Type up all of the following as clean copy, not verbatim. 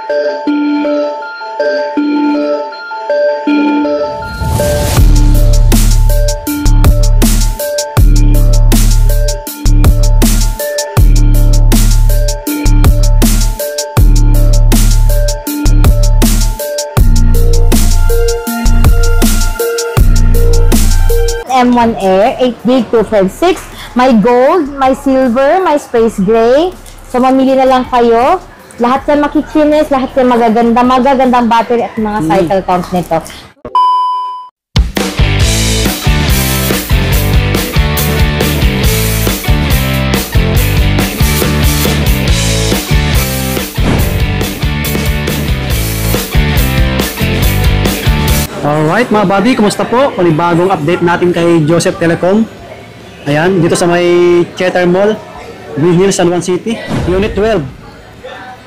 M1 Air, 8GB 256. May gold, may silver, may space gray. So, mamili na lang kayo. Lahat kayo makikinis, lahat kayo magagandang battery at mga cycle count nito. Alright mga buddy, kumusta po? Panibagong update natin kay Joseph Telecom. Ayan, dito sa may Cheddar Mall, Green Hills, San Juan City, Unit 12.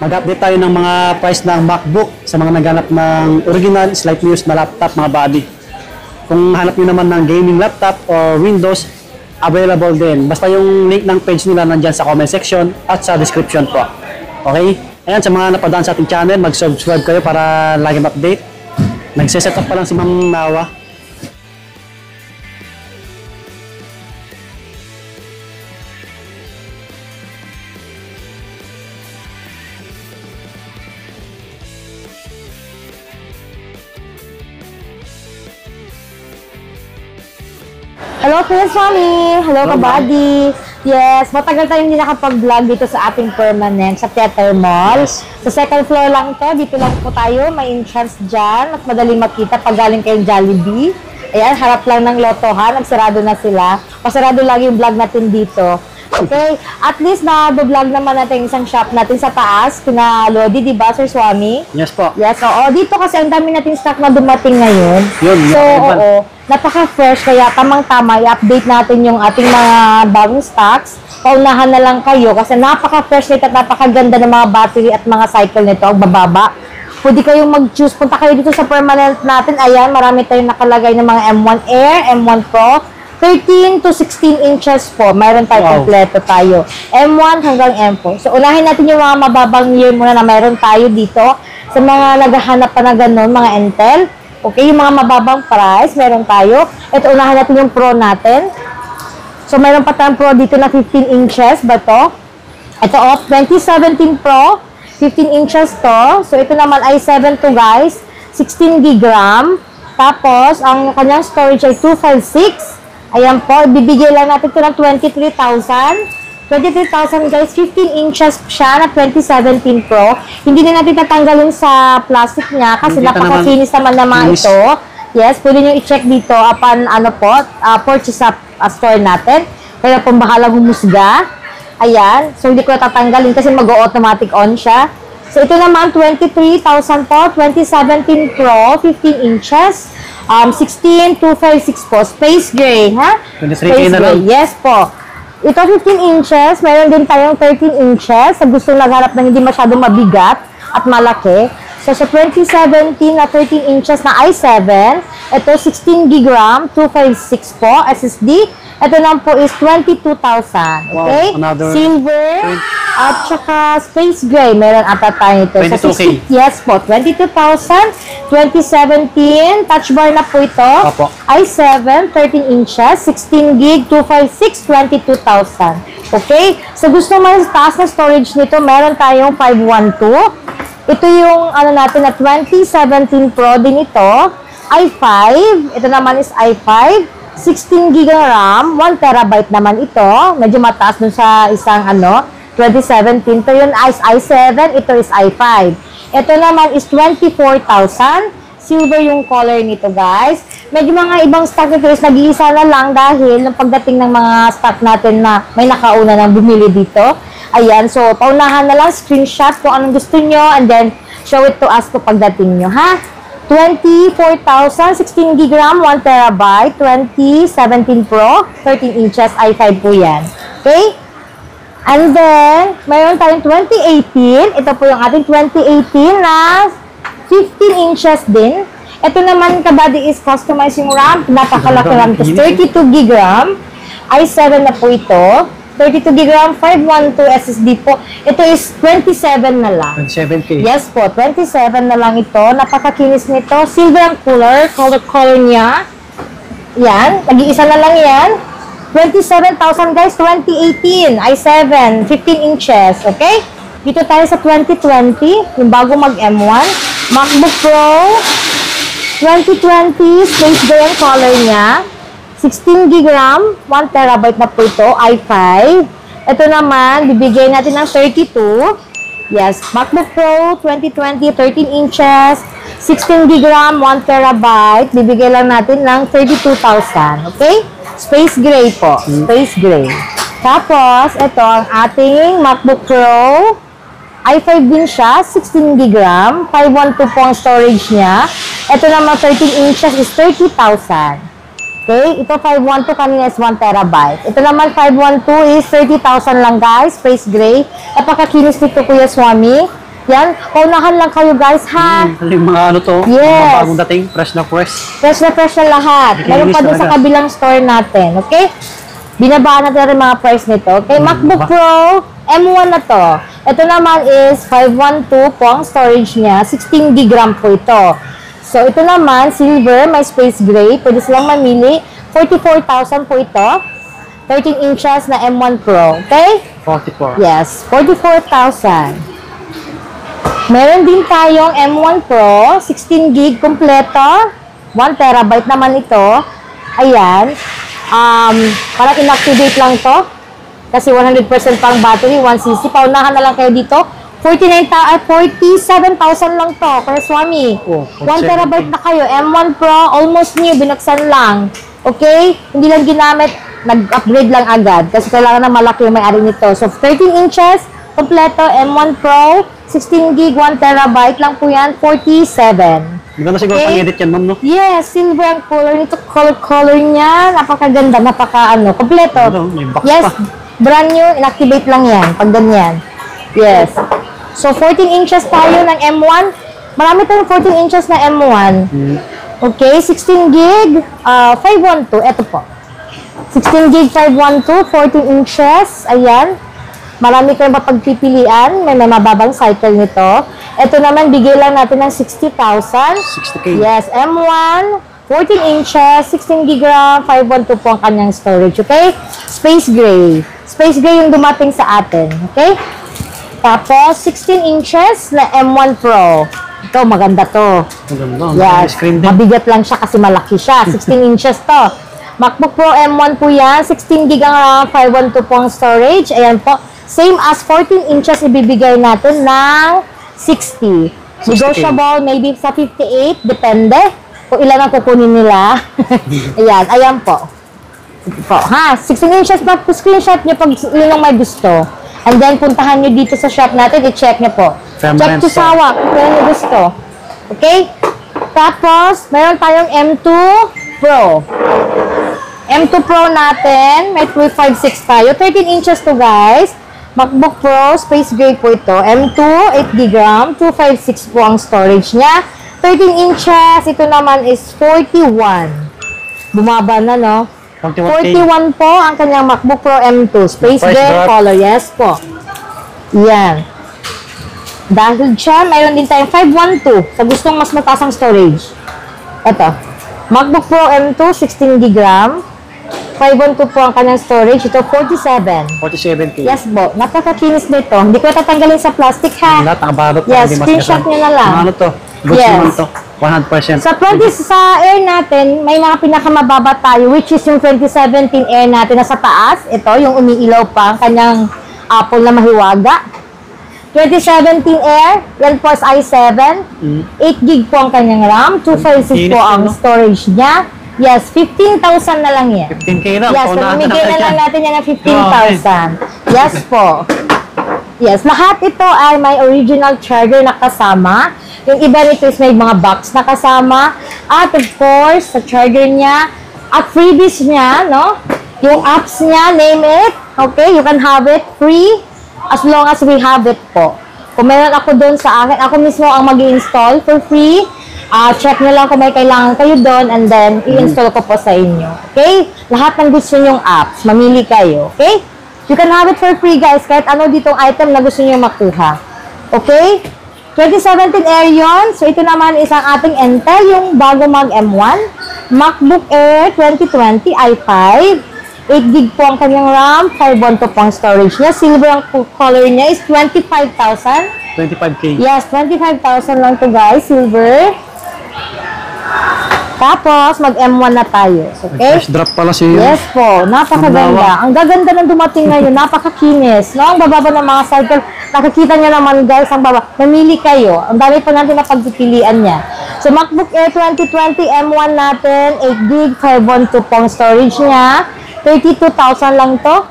Mag-update tayo ng mga price ng MacBook sa mga naghanap ng original, slightly used na laptop mga buddy. Kung hanap nyo naman ng gaming laptop or Windows, available din. Basta yung link ng page nila nandyan sa comment section at sa description po. Okay? Ayan, sa mga napadaan sa ating channel, mag-subscribe kayo para lagi ma-update. Nagsiset up pa lang si Ma'am Nawa. Hello, Prince Mami! Hello, kabady! Yes, matagal tayong hindi nakapag-vlog dito sa ating permanent sa Cheddar Mall. Yes. Sa second floor lang to, dito lang po tayo, may entrance dyan. Mas madaling makita pag galing kayong Jollibee. Ayan, harap lang ng Lotohan, nagsarado na sila. Pasarado lagi yung vlog natin dito. Okay, at least na-vlog naman natin isang shop natin sa taas, kina Lodi, di ba, Sir Swami? Yes po. Yes, oo. Dito kasi ang dami natin stock na dumating ngayon. Yun, so, oo. Napaka-fresh, kaya tamang-tama i-update natin yung ating mga bagong stocks. Paunahan na lang kayo kasi napaka-fresh nito at napakaganda ng mga battery at mga cycle nito. Ang bababa. Pwede kayong mag-choose. Punta kayo dito sa permanent natin. Ayan, marami tayong nakalagay ng mga M1 Air, M1 Pro. 13 to 16 inches po. Mayroon tayo, kompleto tayo. M1 hanggang M4. So, unahin natin yung mga mababang year muna na mayroon tayo dito. Sa mga naghahanap pa na ganun, mga Intel. Okay, yung mga mababang price, meron tayo. Ito, unahin natin yung Pro natin. So, meron pa tayong Pro dito na 15 inches ba to? Ito, 2017 Pro, 15 inches to. So, ito naman ay 7 to guys, 16 GB RAM. Tapos, ang kanyang storage ay 256. Ayan po, bibigay lang natin ito ng 23,000. 23,000 guys, 15 inches siya na 2017 Pro. Hindi na natin tatanggalin sa plastic niya kasi napaka-finish naman naman ito. Yes, pwede nyo i-check dito upon purchase sa store natin. Kaya pong bahalang humusga. Ayan, so hindi ko tatanggalin kasi mag-automatic on siya. So ito naman, 23,000 po, 2017 Pro, 15 inches. 16,256 po. Space gray, ha? 23K na lang. Yes po. Ito 15 inches. Meron din tayong 13 inches. Sa gustong nagharap ng hindi masyadong mabigat at malaki. So, sa 2017 na 13 inches na i7, ito 16 GB RAM, 256 po, SSD. Ito lang po is 22,000. Okay? Wow, silver at saka space gray. Meron ata tayo ito. 22K. Yes po, 22,000. 2017, touch bar na po ito. Opo. i7, 13 inches, 16 GB, 256, 22,000. Okay? So, gusto mo sa taas na storage nito, meron tayong 512. Ito yung ano natin na 2017 Pro din ito. i5. Ito naman is i5. 16 GB RAM, 1 terabyte naman ito. Medyo mataas dun sa isang 2017. Ito yung i7, ito is i5. Ito naman is 24,000. Silver yung color nito, guys. Medyo mga ibang stock nito is nag-iisa na lang dahil ng pagdating ng mga stock natin na may nakauna nang bumili dito. Ayan, so paunahan na lang, screenshot kung anong gusto nyo and then show it to us po pagdating nyo, ha? 24,000, 16 GB RAM, 1 terabyte, 2017 Pro, 13 inches, i5 po yan. Okay? And then, mayroon tayong 2018. Ito po yung ating 2018 na 15 inches din. Ito naman, kabady, is customizing RAM. Napakalaki RAM. 32 GB RAM. i7 na po ito. 32 GB RAM, 512 SSD po. Ito is 27 na lang. 27K. Yes po, 27 na lang ito. Napakakinis nito. Silver ang color niya. Yan, nag-iisa na lang yan. 27,000 guys, 2018, i7, 15 inches, okay? Dito tayo sa 2020, yung bago mag-M1. MacBook Pro, 2020, space gray ang color niya. 16 GB RAM, 1 terabyte na po ito, i5. Ito naman, bibigay natin ng 32. Yes, MacBook Pro 2020, 13 inches, 16 GB RAM, 1 terabyte. Bibigay lang natin ng 32,000. Okay? Space gray po. Space gray. Tapos, ito ang ating MacBook Pro. i5 din siya, 16 GB RAM, 512 po ang storage niya. Ito naman 13 inches is 30,000. Okay? Ito 512, kanina is 1 terabyte. Ito naman 512 is 30,000 lang guys, space gray. Napakakinis nito Kuya Swami. Yan, paunahan lang kayo guys ha. Yung mga ano to, Yes. mga bagong dating, fresh na fresh. Fresh na lahat. Meron pa din sa kabilang store natin, okay? Binabaan natin rin mga price nito. Okay, MacBook Pro, M1 na to. Ito naman is 512 po ang storage niya. 16 GB RAM po ito. So, ito naman, silver, may space gray. Pwede silang mamili. 44,000 po ito. 13 inches na M1 Pro. Okay? 44. Yes, 44,000. Meron din tayong M1 Pro, 16 GB kompleto. 1 terabyte naman ito. Ayan. Parang inactivate lang to. Kasi 100% pang battery, 1cc. Paunahan na lang kayo dito. 47,000 lang to. Kaya Swami, Oh, 1 terabyte na kayo. M1 Pro, almost new, binuksan lang. Okay? Hindi lang ginamit, nag-upgrade lang agad. Kasi kailangan na malaki yung may-ari nito. So, 13 inches, kompleto, M1 Pro, 16 GB, 1 terabyte lang po yan, 47. Maganda siguro Okay. pang-edit yan, ma'am, no? Yes, silver ang color nito. Color niya. Napakaganda. Kompleto. Ano, may box Yes, pa. brand new. Inactivate lang yan. Pag ganyan. Yes. So, 14 inches tayo ng M1. Marami tayong 14 inches na M1. Okay, 16 gig, 512. Ito po. 16 gig, 512, 14 inches. Ayan. Marami kayong mapagpipilian. May mababang cycle nito. Ito naman, bigay lang natin ng 60,000. 60K. Yes, M1, 14 inches, 16 GB RAM, 512 po ang kanyang storage, okay? Space gray. Space gray yung dumating sa atin, okay? Tapos, 16 inches na M1 Pro. Ito, maganda to. Maganda. Yes, Screen din. mabigat lang siya kasi malaki siya. 16 inches to. MacBook Pro M1 po yan. 16 GB ang 512 po ang storage. Ayan po. Same as 14 inches ibibigay natin ng 60. 60K. Negotiable maybe sa 58. Depende kung ilan ang kukunin nila. Ayan. Ayan po. Ito po. Ha? 16 inches na screenshot nyo pag yun ang may gusto. And then, puntahan nyo dito sa shop natin. I-check nyo po. Check to sawa kung kailan nyo gusto. Okay? Tapos, meron tayong M2 Pro. M2 Pro natin, may 356 tayo. 13 inches to guys. MacBook Pro, space gray po ito. M2, 8 GB RAM, 256 po ang storage niya. 13 inches, ito naman is 41. Bumaba na, no? 41K. 41 po ang kanyang MacBook Pro M2. Space Price gray drop. color. Yes po. Yan. Dahil dyan, mayroon din tayong 512 sa gustong mas mataas ang storage. Ito. MacBook Pro M2, 16 GB RAM. 512 po ang kanyang storage. Ito, 47. 47K. Yes po. Napakakinis nito. Hindi ko tatanggalin sa plastic ha. Lahat nakabalot. Yes, hindi screenshot masgasan. nyo na lang. Ano to? Good Yes. naman to. 100%. Sa 20 sa Air natin, may mga pinakamababa tayo, which is yung 2017 Air natin na sa taas. Ito, yung umiilaw pa, ang kanyang Apple na mahiwaga. 2017 Air, yan po is i7. 8 GB po ang kanyang RAM, 256 po ang storage niya. Yes, 15,000 na lang yan. 15K na. Yes, paunahan pamimigay na lang yan. natin yan ng 15,000. Yes po. Yes, lahat ito ay may original charger na kasama. Yung iba nito is may mga box na kasama. At of course, sa charger niya, at freebies niya, no? Yung apps niya, name it. Okay, you can have it free as long as we have it po. Kung meron ako doon sa akin, ako mismo ang mag-i-install for free. Check nyo lang kung may kailangan kayo doon and then i-install ko po sa inyo. Okay? Lahat ng gusto nyong apps, mamili kayo. Okay? You can have it for free, guys, kahit ano ditong item na gusto niyo makuha. Okay? 2017 Air yun. So, ito naman isang ating Intel, yung bago mag M1. MacBook Air 2020 i5. 8GB po ang kanyang RAM. 512 po ang storage niya. Silver ang color niya is 25,000. 25K. Yes, 25,000 lang to, guys. Silver. Tapos, mag-M1 na tayo. Okay? Fresh drop pala siya. Yes po. Napakaganda. Ang gaganda ng dumating ngayon. Napakakinis. No? Ang bababa ng mga cycle. Nakikita niyo naman, guys, ang baba. Mamili kayo. Ang dami pa natin na pagpipilian niya. So, MacBook Air 2020 M1 natin. 8GB, 512 pong storage niya. 32,000 lang to.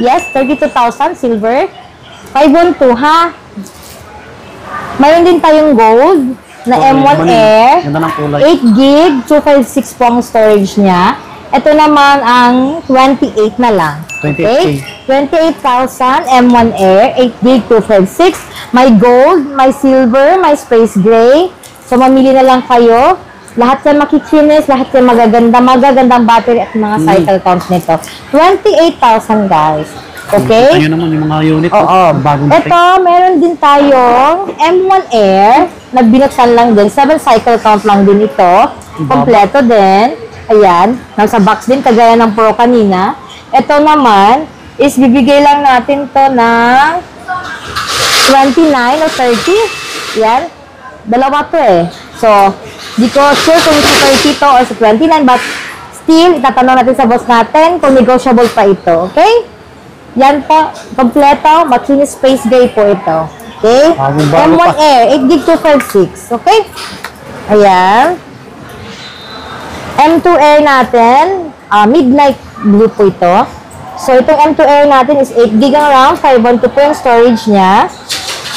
Yes, 32,000 silver. 512 ha. Mayroon din tayong gold na M1 Air. Ganda ng kulay. 8GB, 256 po ang storage niya. Ito naman ang 28 na lang. 28K. Okay? 28,000 M1 Air, 8GB, 256. May gold, may silver, may space gray. So, mamili na lang kayo. Lahat yan makikinis, lahat yan magagandang battery at mga cycle counts nito. 28,000, guys. Okay? Ayun naman yung mga unit. Oo. Bagong Ito, meron din tayong M1 Air na binuksan lang din. 7 cycle count lang din ito. Kompleto din. Ayan. Nasa box din, kagaya ng Pro kanina. Ito naman, is bibigay lang natin to ng 29 o 30. Yan. Dalawa to eh. So, di ko sure kung sa 30 to or sa 29, but still, itatanong natin sa boss natin kung negotiable pa ito. Okay? Yan po, kompleto, makinis space gray po ito. Okay? Bago M1 pa. Air, 8GB 256. Okay? Ayan. M2 Air natin, midnight blue po ito. So, itong M2 Air natin is 8GB ang RAM, 512 po yung storage niya.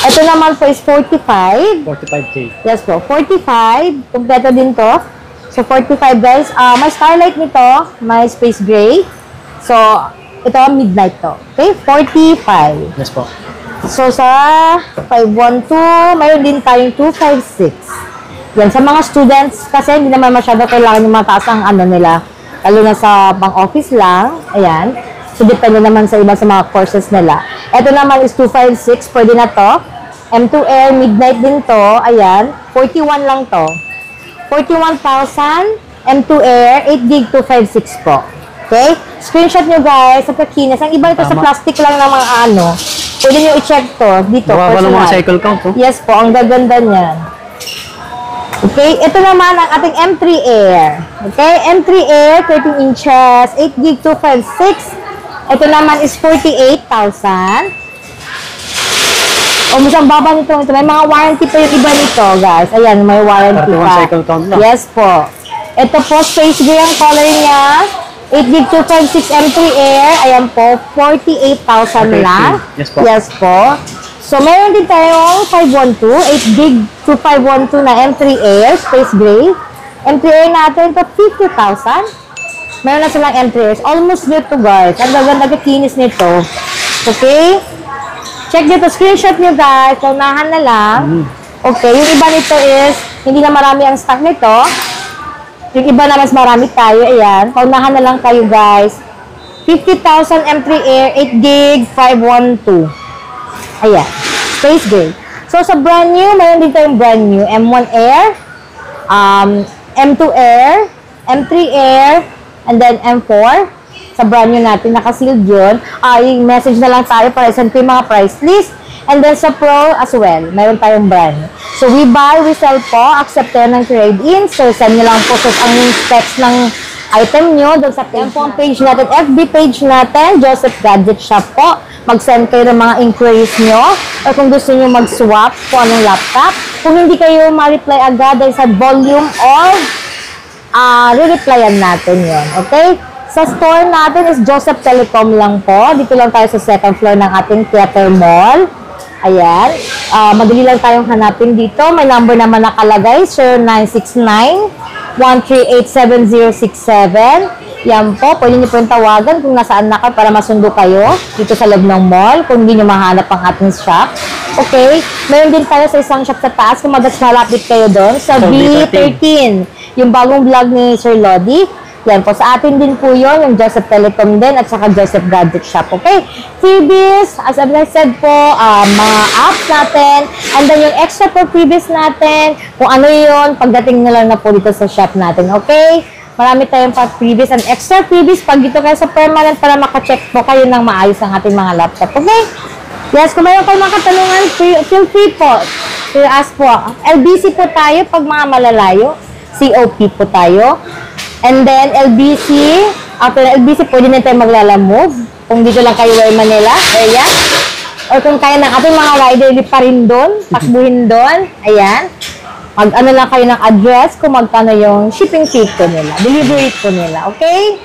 Ito naman po is 45. 45K. Yes po, 45. Kompleto din to. So, 45 guys. May starlight nito, may space gray. So, ito ang midnight to. Okay? 45. Yes po. So, sa 512, mayroon din tayong 256. Yan, sa mga students, kasi hindi naman masyado kailangan yung mataas ang ano nila. Lalo na sa pang-office lang. Ayan. So, depende naman sa iba sa mga courses nila. Ito naman is 256. Pwede na to. M2 Air, midnight din to. Ayan. 41 lang to. 41,000. M2 Air, 8GB 256 po. Okay? Screenshot nyo guys sa kakinis. Ang iba ito sa plastic lang ng mga ano. Pwede nyo i-check to. Dito, Gawa ng mga personal. cycle count, oh. Yes po, ang gaganda niyan. Okay, ito naman ang ating M3 Air. Okay, M3 Air, 13 inches, 8GB 256. Ito naman is 48,000. O, masang baba nito. May mga warranty pa yung iba nito, guys. Ayan, may warranty 31 pa. cycle count lang. Yes po. Ito po, space gray ang color niya. 8GB 256 M3 Air. Ayan po, 48,000 lang. Yes po. Yes po. So, meron din tayong 512, 8GB 2512 na M3 Air, space gray. M3 Air natin, ito 50,000. Meron na silang M3 Airs. Almost dito, guys. Ang gaganda kikinis nito. Okay? Check dito. Screenshot nyo, guys. Paunahan na lang. Okay. Yung iba nito is, hindi na marami ang stock nito. Yung iba na mas marami tayo. Ayan. Paunahan na lang kayo, guys. 50,000 M3 Air, 8GB 512. Ayan. Space gray. So, sa brand new, mayroon din tayong brand new. M1 Air, M2 Air, M3 Air, and then M4. Sa brand new natin, nakasealed yun. Yung message na lang tayo para send ko yung mga price list. And then sa Pro as well, mayroon tayong brand. So, we buy, we sell po. Accept tayo ng trade-in. So, send nyo lang po ang specs ng item nyo doon sa page natin, FB page natin, Joseph Gadget Shop po. Mag-send kayo ng mga inquiries nyo. O kung gusto nyo mag-swap po anong laptop. Kung hindi kayo ma-reply agad dahil sa volume of re-replyan natin yun. Okay? Sa store natin is Joseph Telecom lang po. Dito lang tayo sa second floor ng ating Theater Mall. Ayan. Madali lang tayong hanapin dito. May number naman nakalagay, 0969-138-7067. Yan po. Pwede niyo po yung tawagan kung nasaan na kayo para masundo kayo dito sa loob ng mall kung hindi niyo mahanap ang ating shop. Okay. Meron din tayo sa isang shop sa taas kung malapit kayo doon. Sa B13. Yung bagong vlog ni Sir Lodi. Yan po, sa atin din po yun, yung Joseph Telecom din, at saka Joseph Gadget Shop, okay? Freebies, as I said po, mga apps natin, and then yung extra po freebies natin, kung ano yun, pagdating na lang na po dito sa shop natin, okay? Marami tayong freebies and extra freebies pag dito kayo sa permanent para makacheck po kayo ng maayos ang ating mga laptop, okay? Yes, kung mayroon kayong mga katanungan, feel free po to ask po. LBC po tayo pag mga malalayo, COP po tayo. And then, LBC, after LBC, pwede na tayo maglalamove. Kung dito lang kayo ay Manila area. Or kung kaya ng ating mga rider, pa rin doon, takbuhin doon. Ayan. Mag-ano lang kayo ng address kung magkano yung shipping fee po nila, delivery po nila. Okay?